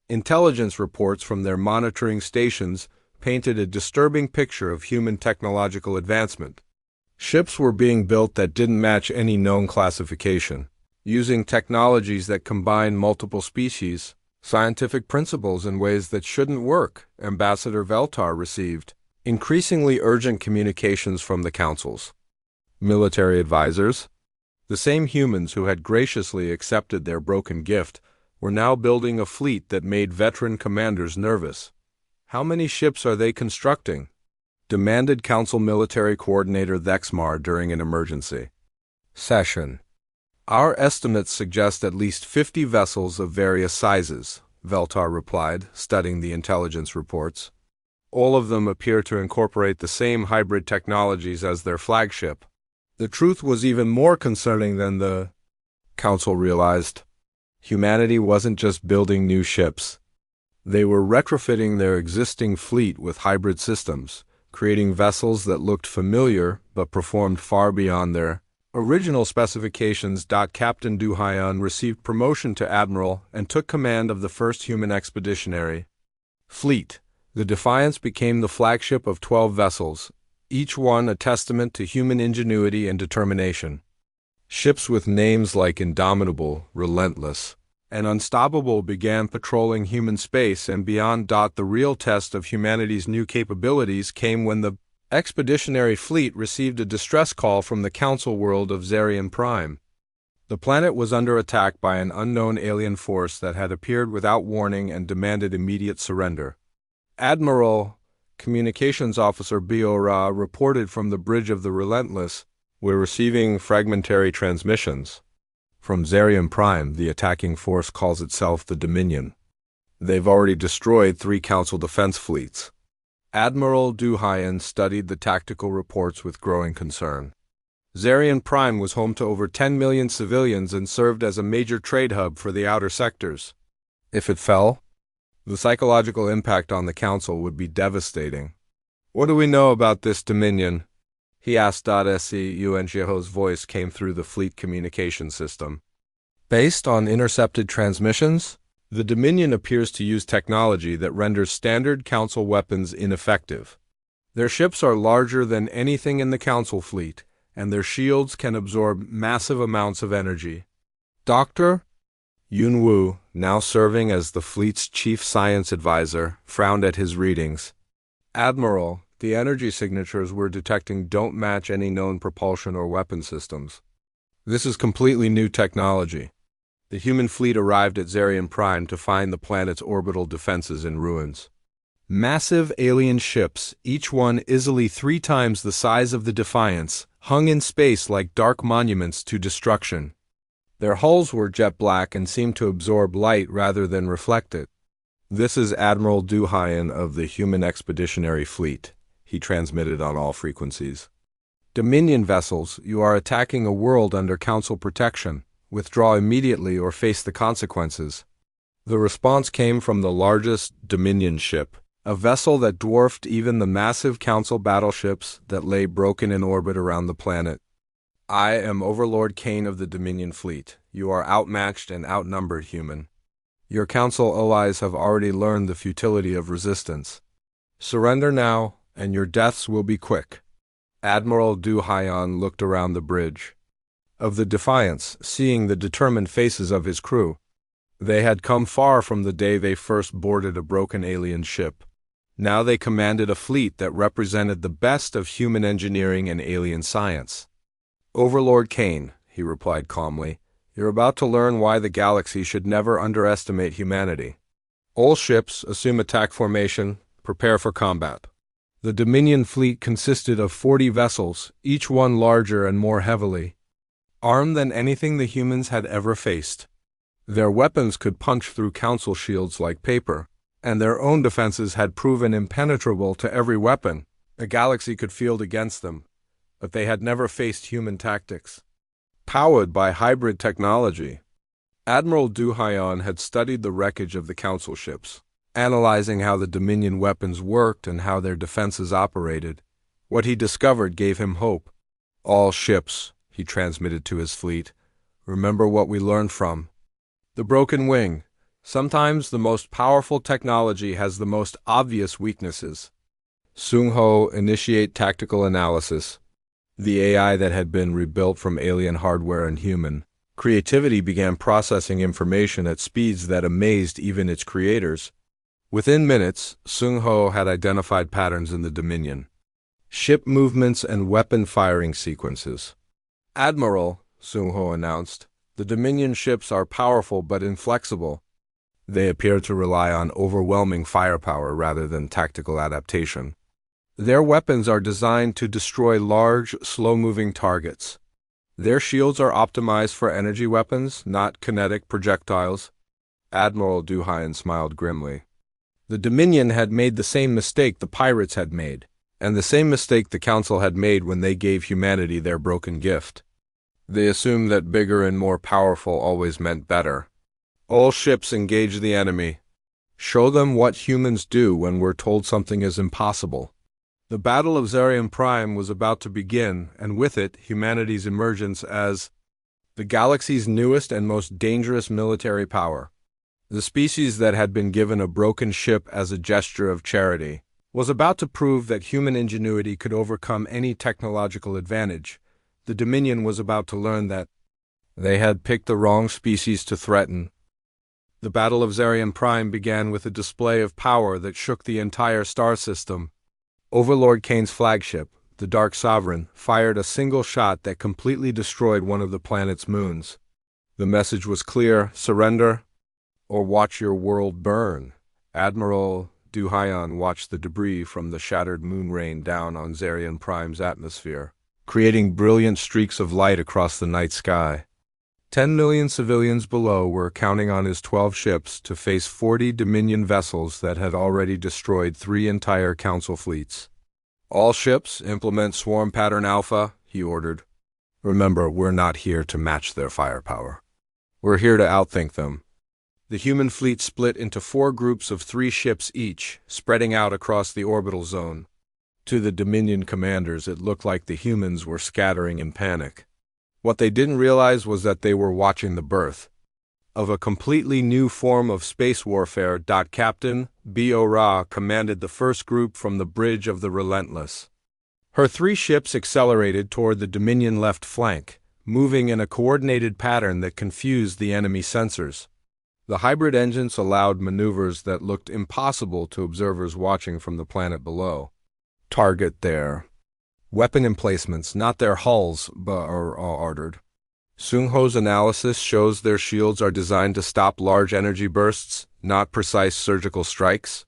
Intelligence reports from their monitoring stations painted a disturbing picture of human technological advancement. Ships were being built that didn't match any known classification, using technologies that combine multiple species, scientific principles in ways that shouldn't work. Ambassador Veltar received increasingly urgent communications from the council's military advisors. The same humans who had graciously accepted their broken gift were now building a fleet that made veteran commanders nervous. How many ships are they constructing? Demanded Council Military Coordinator Thexmar during an emergency session. Our estimates suggest at least 50 vessels of various sizes, Veltar replied, studying the intelligence reports. All of them appear to incorporate the same hybrid technologies as their flagship. The truth was even more concerning than the Council realized. Humanity wasn't just building new ships. They were retrofitting their existing fleet with hybrid systems, creating vessels that looked familiar but performed far beyond their original specifications. Captain Du Hyun received promotion to admiral and took command of the first human expeditionary fleet. The Defiance became the flagship of 12 vessels, each one a testament to human ingenuity and determination. Ships with names like Indomitable, Relentless, and Unstoppable began patrolling human space and beyond. The real test of humanity's new capabilities came when the expeditionary fleet received a distress call from the council world of Zarian Prime. The planet was under attack by an unknown alien force that had appeared without warning and demanded immediate surrender. Admiral Communications Officer Biora reported from the bridge of the Relentless, "We're receiving fragmentary transmissions from Zarian Prime. The attacking force calls itself the Dominion. They've already destroyed 3 Council defense fleets." Admiral Du Hyun studied the tactical reports with growing concern. Zarian Prime was home to over 10 million civilians and served as a major trade hub for the outer sectors. If it fell, the psychological impact on the Council would be devastating. "What do we know about this Dominion?" he asked. Yuanjiaho's voice came through the fleet communication system. "Based on intercepted transmissions, the Dominion appears to use technology that renders standard Council weapons ineffective. Their ships are larger than anything in the Council fleet, and their shields can absorb massive amounts of energy." Dr. Yunwoo, now serving as the fleet's chief science advisor, frowned at his readings. "Admiral, the energy signatures we're detecting don't match any known propulsion or weapon systems. This is completely new technology." The human fleet arrived at Zarian Prime to find the planet's orbital defenses in ruins. Massive alien ships, each one easily 3 times the size of the Defiance, hung in space like dark monuments to destruction. Their hulls were jet black and seemed to absorb light rather than reflect it. "This is Admiral Du Hyun of the Human Expeditionary Fleet," he transmitted on all frequencies. "Dominion vessels, you are attacking a world under Council protection. Withdraw immediately or face the consequences." The response came from the largest Dominion ship, a vessel that dwarfed even the massive Council battleships that lay broken in orbit around the planet. "I am Overlord Kane of the Dominion Fleet. You are outmatched and outnumbered, human. Your Council allies have already learned the futility of resistance. Surrender now, and your deaths will be quick." Admiral Du Hyun looked around the bridge. of the Defiance, seeing the determined faces of his crew. They had come far from the day they first boarded a broken alien ship. Now they commanded a fleet that represented the best of human engineering and alien science. "Overlord Kane," he replied calmly, "you're about to learn why the galaxy should never underestimate humanity. All ships assume attack formation, prepare for combat." The Dominion fleet consisted of 40 vessels, each one larger and more heavily armed than anything the humans had ever faced. Their weapons could punch through council shields like paper, and their own defenses had proven impenetrable to every weapon the galaxy could field against them, but they had never faced human tactics. Powered by hybrid technology, Admiral Duhayan had studied the wreckage of the council ships, analyzing how the Dominion weapons worked and how their defenses operated. What he discovered gave him hope. "All ships," he transmitted to his fleet, "remember what we learned from the broken wing. Sometimes the most powerful technology has the most obvious weaknesses." Sung Ho, initiate tactical analysis. The AI that had been rebuilt from alien hardware and human creativity began processing information at speeds that amazed even its creators. Within minutes, Sung Ho had identified patterns in the Dominion ship movements and weapon firing sequences. "Admiral," Sung Ho announced, "the Dominion ships are powerful but inflexible. They appear to rely on overwhelming firepower rather than tactical adaptation. Their weapons are designed to destroy large, slow-moving targets. Their shields are optimized for energy weapons, not kinetic projectiles." Admiral Duhayan smiled grimly. The Dominion had made the same mistake the pirates had made, and the same mistake the Council had made when they gave humanity their broken gift. They assumed that bigger and more powerful always meant better. "All ships engage the enemy. Show them what humans do when we're told something is impossible." The Battle of Zarian Prime was about to begin, and with it, humanity's emergence as the galaxy's newest and most dangerous military power. The species that had been given a broken ship as a gesture of charity was about to prove that human ingenuity could overcome any technological advantage. The Dominion was about to learn that they had picked the wrong species to threaten. The Battle of Zarian Prime began with a display of power that shook the entire star system. Overlord Kane's flagship, the Dark Sovereign, fired a single shot that completely destroyed one of the planet's moons. The message was clear: surrender or watch your world burn. Admiral Duhayan watched the debris from the shattered moon rain down on Zarian Prime's atmosphere, creating brilliant streaks of light across the night sky. 10 million civilians below were counting on his 12 ships to face 40 Dominion vessels that had already destroyed 3 entire Council fleets. "All ships implement Swarm Pattern Alpha," he ordered. "Remember, we're not here to match their firepower. We're here to outthink them." The human fleet split into 4 groups of 3 ships each, spreading out across the orbital zone. To the Dominion commanders, it looked like the humans were scattering in panic. What they didn't realize was that they were watching the birth of a completely new form of space warfare. Captain B.O. Ra commanded the first group from the Bridge of the Relentless. Her 3 ships accelerated toward the Dominion left flank, moving in a coordinated pattern that confused the enemy sensors. The hybrid engines allowed maneuvers that looked impossible to observers watching from the planet below. "Target their weapon emplacements, not their hulls," Ba-er ordered. Sung Ho's analysis shows their shields are designed to stop large energy bursts, not precise surgical strikes.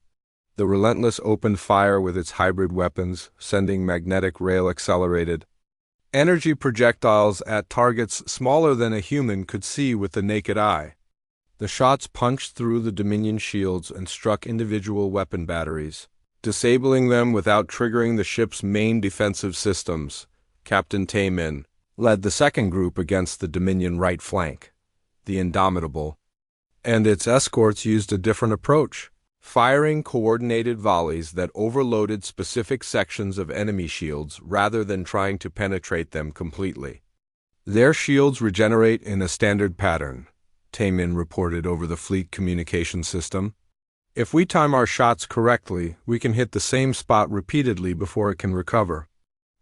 The Relentless opened fire with its hybrid weapons, sending magnetic rail-accelerated energy projectiles at targets smaller than a human could see with the naked eye. The shots punched through the Dominion shields and struck individual weapon batteries, disabling them without triggering the ship's main defensive systems. Captain Taemin led the second group against the Dominion right flank, the Indomitable, and its escorts used a different approach, firing coordinated volleys that overloaded specific sections of enemy shields rather than trying to penetrate them completely. "Their shields regenerate in a standard pattern," Taemin reported over the fleet communication system. "If we time our shots correctly, we can hit the same spot repeatedly before it can recover."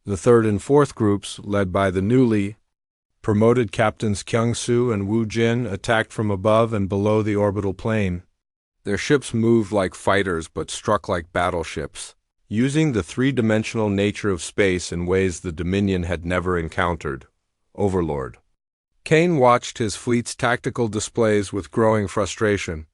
The third and fourth groups, led by the newly Promoted Captains Kyung-soo and Woo Jin attacked from above and below the orbital plane. Their ships moved like fighters but struck like battleships, using the three-dimensional nature of space in ways the Dominion had never encountered. Overlord Kane watched his fleet's tactical displays with growing frustration.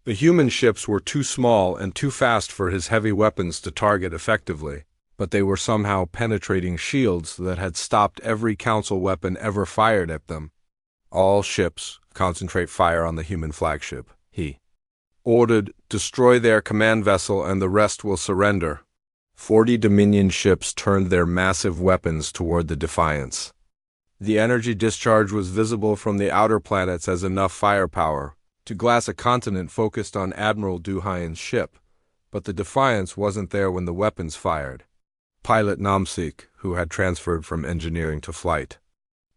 The human ships were too small and too fast for his heavy weapons to target effectively, but they were somehow penetrating shields that had stopped every council weapon ever fired at them. All ships concentrate fire on the human flagship, he ordered. Destroy their command vessel and the rest will surrender. 40 Dominion ships turned their massive weapons toward the Defiance. The energy discharge was visible from the outer planets as enough firepower to glass a continent focused on Admiral Du Hyen's ship, but the Defiance wasn't there when the weapons fired. Pilot Namsik, who had transferred from engineering to flight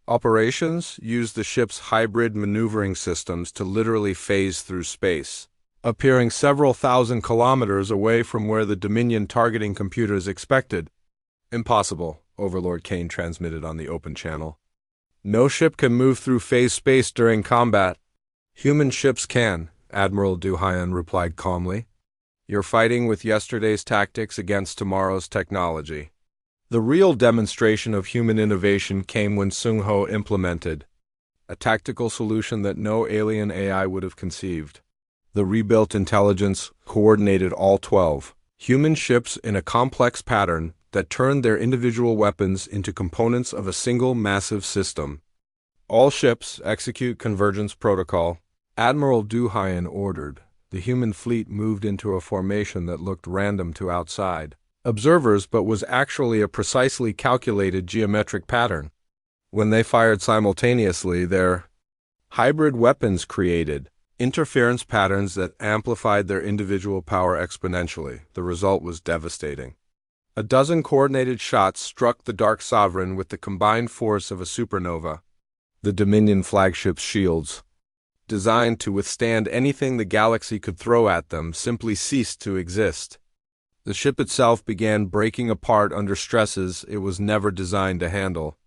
operations, used the ship's hybrid maneuvering systems to literally phase through space, appearing several thousand kilometers away from where the Dominion targeting computers expected. Impossible, Overlord Kane transmitted on the open channel. No ship can move through phase space during combat. Human ships can, Admiral Du Hyen replied calmly. You're fighting with yesterday's tactics against tomorrow's technology. The real demonstration of human innovation came when Sung Ho implemented a tactical solution that no alien AI would have conceived. The rebuilt intelligence coordinated all 12 human ships in a complex pattern that turned their individual weapons into components of a single massive system. All ships execute convergence protocol, Admiral Du Hyen ordered. The human fleet moved into a formation that looked random to outside observers but was actually a precisely calculated geometric pattern. When they fired simultaneously, their hybrid weapons created interference patterns that amplified their individual power exponentially. The result was devastating. A dozen coordinated shots struck the Dark Sovereign with the combined force of a supernova. The Dominion flagship's shields, designed to withstand anything the galaxy could throw at them, simply ceased to exist. The ship itself began breaking apart under stresses it was never designed to handle.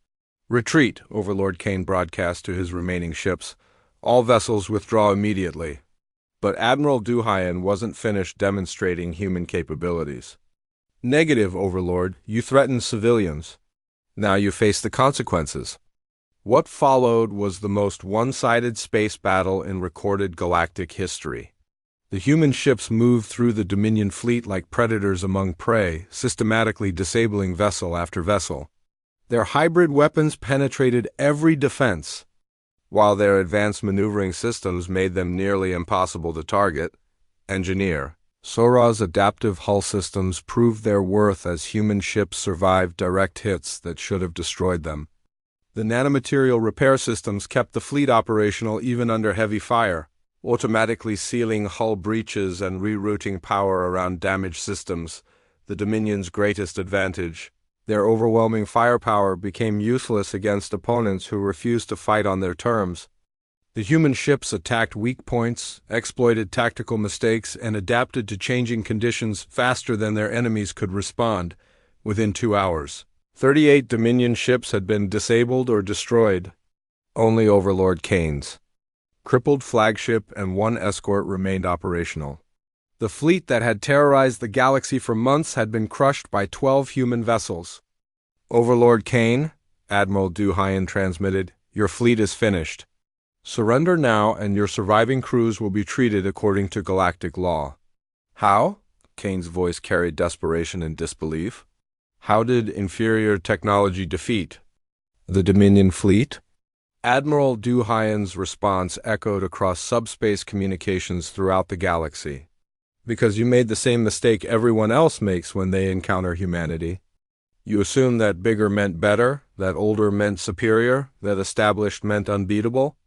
Retreat, Overlord Kane broadcast to his remaining ships. All vessels withdraw immediately. But Admiral Du Hyen wasn't finished demonstrating human capabilities. Negative, Overlord, you threatened civilians. Now you face the consequences. What followed was the most one-sided space battle in recorded galactic history. The human ships moved through the Dominion fleet like predators among prey, systematically disabling vessel after vessel. Their hybrid weapons penetrated every defense, while their advanced maneuvering systems made them nearly impossible to target. Engineer Sora's adaptive hull systems proved their worth as human ships survived direct hits that should have destroyed them. The nanomaterial repair systems kept the fleet operational even under heavy fire, automatically sealing hull breaches and rerouting power around damaged systems, the Dominion's greatest advantage. Their overwhelming firepower became useless against opponents who refused to fight on their terms. The human ships attacked weak points, exploited tactical mistakes, and adapted to changing conditions faster than their enemies could respond. Within 2 hours, 38 Dominion ships had been disabled or destroyed. Only Overlord Kane's crippled flagship and 1 escort remained operational. The fleet that had terrorized the galaxy for months had been crushed by 12 human vessels. Overlord Kane, Admiral Du Hyen transmitted, your fleet is finished. Surrender now and your surviving crews will be treated according to galactic law. How? Kane's voice carried desperation and disbelief. How did inferior technology defeat the Dominion fleet? Admiral Du Hyen's response echoed across subspace communications throughout the galaxy. Because you made the same mistake everyone else makes when they encounter humanity. You assume that bigger meant better, that older meant superior, that established meant unbeatable.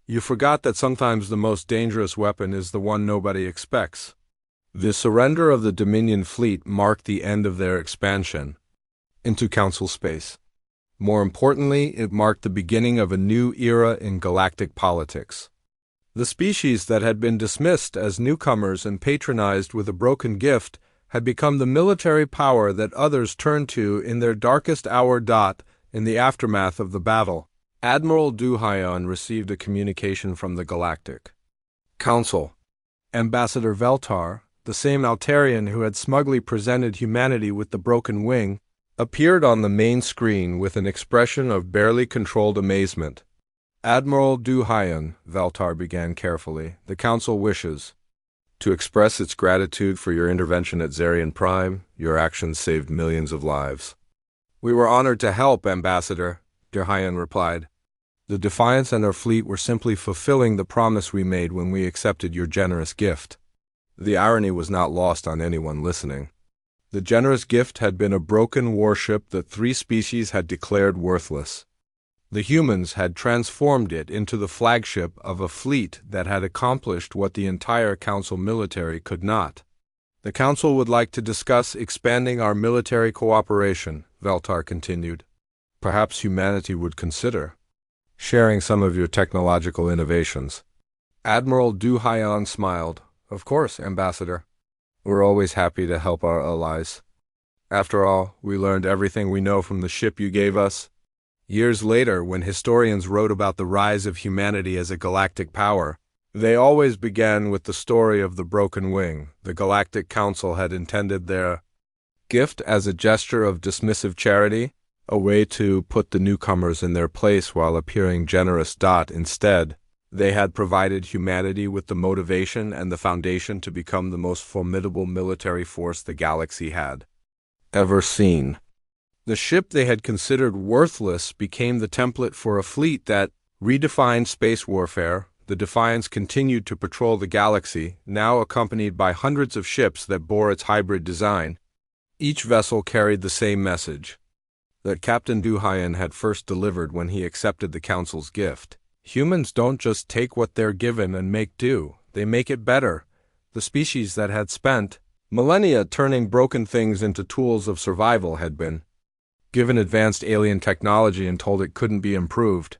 You forgot that sometimes the most dangerous weapon is the one nobody expects. The surrender of the Dominion fleet marked the end of their expansion into Council space. More importantly, it marked the beginning of a new era in galactic politics. The species that had been dismissed as newcomers and patronized with a broken gift had become the military power that others turned to in their darkest hour. In the aftermath of the battle, Admiral Duhayan received a communication from the Galactic Council. Ambassador Veltar, the same Altarian who had smugly presented humanity with the broken wing, appeared on the main screen with an expression of barely controlled amazement. Admiral Duhayan, Veltar began carefully, the Council wishes to express its gratitude for your intervention at Zarian Prime. Your actions saved millions of lives. We were honored to help, Ambassador, Duhayan replied. The Defiance and our fleet were simply fulfilling the promise we made when we accepted your generous gift. The irony was not lost on anyone listening. The generous gift had been a broken warship that 3 species had declared worthless. The humans had transformed it into the flagship of a fleet that had accomplished what the entire Council military could not. The Council would like to discuss expanding our military cooperation, Veltar continued. Perhaps humanity would consider sharing some of your technological innovations. Admiral Duhayan smiled. Of course, Ambassador. We're always happy to help our allies. After all, we learned everything we know from the ship you gave us. Years later, when historians wrote about the rise of humanity as a galactic power, they always began with the story of the broken wing. The Galactic Council had intended their gift as a gesture of dismissive charity, a way to put the newcomers in their place while appearing generous. Instead, they had provided humanity with the motivation and the foundation to become the most formidable military force the galaxy had ever seen. The ship they had considered worthless became the template for a fleet that redefined space warfare. The Defiance continued to patrol the galaxy, now accompanied by hundreds of ships that bore its hybrid design. Each vessel carried the same message that Captain Duhayan had first delivered when he accepted the Council's gift. Humans don't just take what they're given and make do, they make it better. The species that had spent millennia turning broken things into tools of survival had been given advanced alien technology and told it couldn't be improved.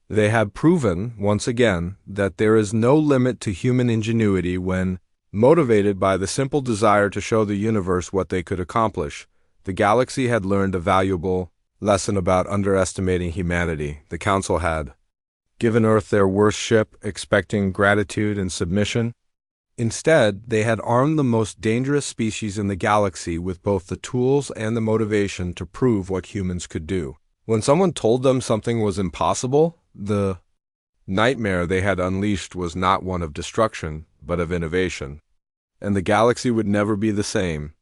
They have proven, once again, that there is no limit to human ingenuity when motivated by the simple desire to show the universe what they could accomplish. The galaxy had learned a valuable lesson about underestimating humanity. The Council had given Earth their worst ship, expecting gratitude and submission. Instead, they had armed the most dangerous species in the galaxy with both the tools and the motivation to prove what humans could do. When someone told them something was impossible, the nightmare they had unleashed was not one of destruction, but of innovation. And the galaxy would never be the same.